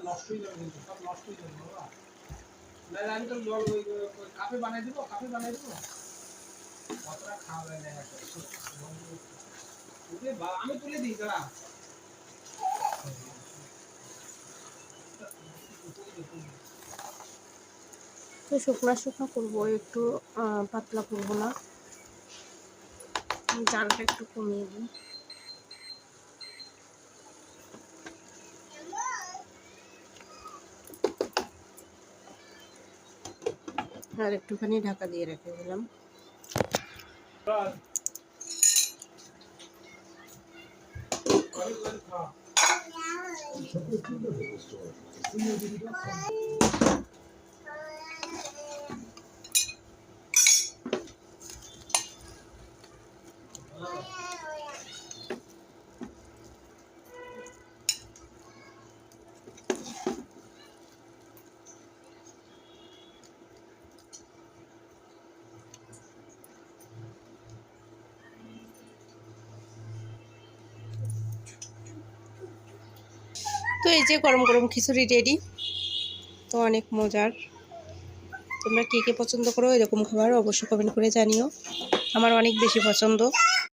নষ্ট হয়ে যাবে, কিন্তু সব নষ্ট হয়ে যাবে বাবা। নাহলে আমি তো জল ওই কাপে বানিয়ে দিব, কাপে বানিয়ে দিব। কতটা খাওয়া যায় না একটা আমি তুলে দিই দাঁড়া। তো শুকনা শুকনা করবো, একটু পাতলা করবো না, জালটা একটু কমিয়ে দিই। আর একটুখানি ঢাকা দিয়ে রেখে দিলাম। তো এই যে গরম গরম খিচুড়ি রেডি। তো অনেক মজার। তোমরা কে কে পছন্দ করো এরকম খাবার অবশ্যই কমেন্ট করে জানিও। আমার অনেক বেশি পছন্দ।